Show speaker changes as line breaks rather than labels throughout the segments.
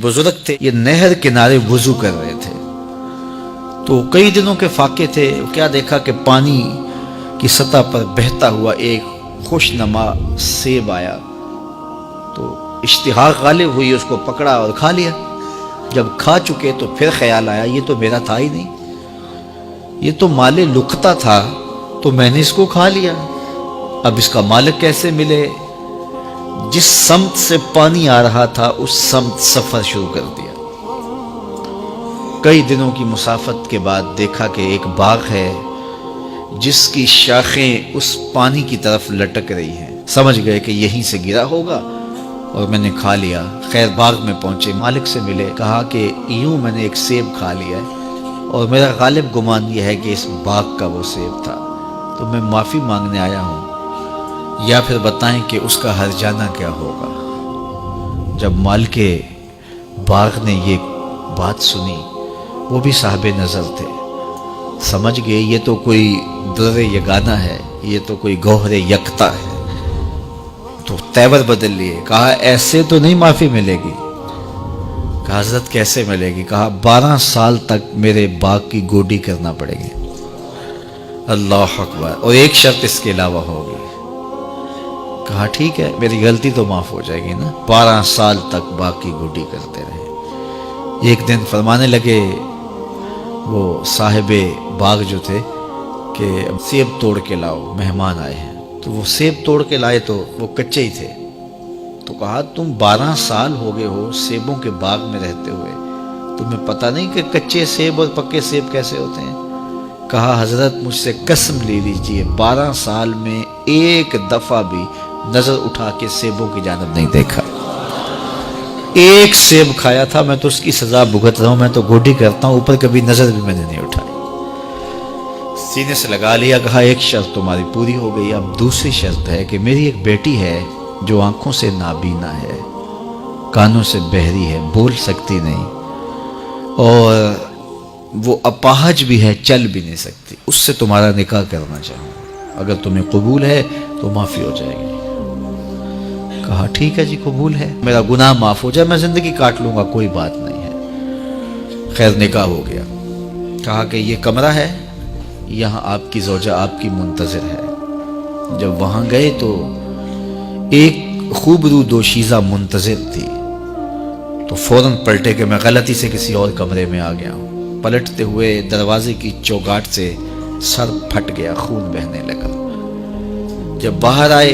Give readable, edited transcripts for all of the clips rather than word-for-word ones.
बुजुर्ग थे, ये नहर किनारे वुजू कर रहे थे। तो कई दिनों के फाके थे। क्या देखा कि पानी की सतह पर बहता हुआ एक खुशनमा सेब आया। तो इश्तिहा गालिब हुई, उसको पकड़ा और खा लिया। जब खा चुके तो फिर ख्याल आया ये तो मेरा था ही नहीं, ये तो माले लुकता था, तो मैंने इसको खा लिया। अब इसका मालिक कैसे मिले? जिस समत से पानी आ रहा था उस समत सफर शुरू कर दिया। कई दिनों की मुसाफत के बाद देखा कि एक बाग है जिसकी शाखें उस पानी की तरफ लटक रही हैं। समझ गए कि यहीं से गिरा होगा और मैंने खा लिया। खैर बाग में पहुंचे, मालिक से मिले, कहा कि यूं मैंने एक सेब खा लिया है और मेरा गालिब गुमान यह है कि इस बाग का वो सेब था, तो मैं माफ़ी मांगने आया हूँ, या फिर बताएं कि उसका हर्जाना क्या होगा। जब मालिके बाग ने ये बात सुनी, वो भी साहिब नज़र थे, समझ गए ये तो कोई दुर्र यगाना है, ये तो कोई गौहर यकता है। तो तेवर बदल लिए, कहा ऐसे तो नहीं माफ़ी मिलेगी। कहा हज़रत कैसे मिलेगी? कहा 12 साल तक मेरे बाग की गोडी करना पड़ेगी। अल्लाह अकबर। और एक शर्त इसके अलावा होगी। कहा ठीक है, मेरी गलती तो माफ़ हो जाएगी ना। 12 साल तक बाग की गोडी करते रहे। एक दिन फरमाने लगे वो साहिबे बाग जो थे कि सेब तोड़ के लाओ, मेहमान आए हैं। तो वो सेब तोड़ के लाए तो वो कच्चे ही थे। तो कहा तुम 12 साल हो गए हो सेबों के बाग में रहते हुए, तुम्हें पता नहीं कि कच्चे सेब और पक्के सेब कैसे होते हैं? कहा हजरत मुझसे कसम ले लीजिए 12 साल में एक दफा भी नजर उठा के सेबों की जानब नहीं देखा। एक सेब खाया था, मैं तो उसकी सजा भुगत रहा हूं, मैं तो गोडी करता हूं, ऊपर कभी नजर भी मैंने नहीं उठाई। सीने से लगा लिया। कहा एक शर्त तुम्हारी पूरी हो गई, अब दूसरी शर्त है कि मेरी एक बेटी है जो आंखों से नाबीना है, कानों से बहरी है, बोल सकती नहीं, और वो अपाहज भी है, चल भी नहीं सकती। उससे तुम्हारा निकाह करना चाहूँ, अगर तुम्हें कबूल है तो माफ़ी हो जाएगी। कहा ठीक है जी कबूल है, मेरा गुनाह माफ़ हो जाए, मैं ज़िंदगी काट लूँगा, कोई बात नहीं है। खैर निकाह हो गया। कहा कि ये कमरा है, यहाँ आपकी ज़ौजा आपकी मुंतज़िर है। जब वहाँ गए तो एक खूबरू दोशीज़ा मुंतज़िर थी। तो फ़ौरन पलटे कि मैं गलती से किसी और कमरे में आ गया हूँ। पलटते हुए दरवाजे की चौगाट से सर फट गया, खून बहने लगा। जब बाहर आए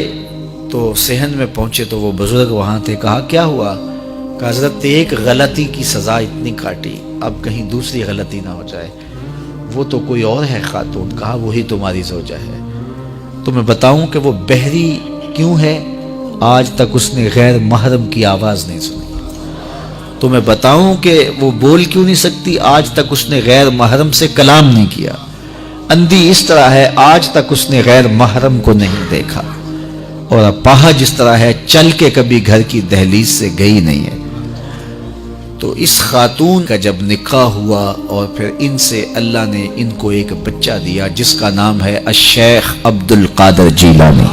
तो सेहन में पहुंचे तो वो बुजुर्ग वहाँ थे। कहा क्या हुआ? कहा हज़रत एक गलती की सज़ा इतनी काटी, अब कहीं दूसरी गलती ना हो जाए। वो तो कोई और है खातून। कहा वही तुम्हारी ज़ौजा है। तो मैं बताऊं कि वो बहरी क्यों है? आज तक उसने गैर महरम की आवाज़ नहीं सुनी। तो मैं बताऊं कि वो बोल क्यों नहीं सकती? आज तक उसने गैर महरम से कलाम नहीं किया। अंधी इस तरह है, आज तक उसने गैर महरम को नहीं देखा। और अपाहज जिस तरह है, चल के कभी घर की दहलीज से गई नहीं है। तो इस खातून का जब निकाह हुआ और फिर इनसे अल्लाह ने इनको एक बच्चा दिया जिसका नाम है अश-शेख अब्दुल कादिर जीलानी।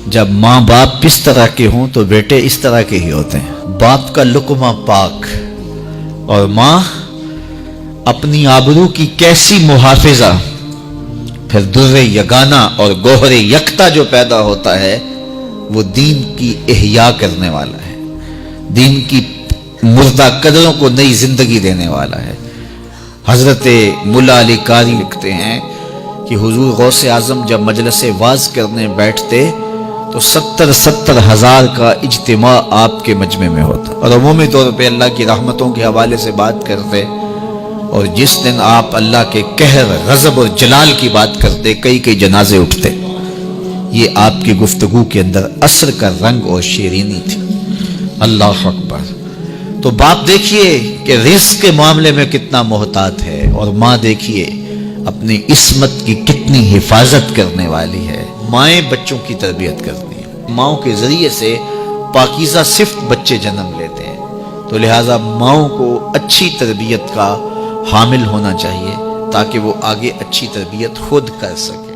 जब माँ बाप इस तरह के हों तो बेटे इस तरह के ही होते हैं। बाप का लुकमा पाक और माँ अपनी आबरू की कैसी मुहाफिजा। फिर दुर्रे यगाना और गोहरे यकता जो पैदा होता है वो दीन की इह्या करने वाला है, दीन की मुर्दा कदरों को नई जिंदगी देने वाला है। हजरत मुल्ला अली कारी लिखते हैं कि हुजूर गौसे आजम जब मजलिस वाज करने बैठते तो 70 हज़ार का इज्तिमा आपके मजमे में होता, और अमूमी तौर पे अल्लाह की रहमतों के हवाले से बात करते। और जिस दिन आप अल्लाह के कहर, गज़ब और जलाल की बात करते, कई कई जनाजे उठते। ये आपकी गुफ्तगू के अंदर असर का रंग और शेरीनी थी। अल्लाह अकबर। तो बाप देखिए कि रिज़्क़ के मामले में कितना मोहतात है, और माँ देखिए अपनी इस्मत की कितनी हिफाजत करने वाली है। माएँ बच्चों की तरबियत करती हैं, माँओं के ज़रिए से पाकीज़ा सिफ्त बच्चे जन्म लेते हैं। तो लिहाजा माँओं को अच्छी तरबियत का हामिल होना चाहिए ताकि वो आगे अच्छी तरबियत खुद कर सके।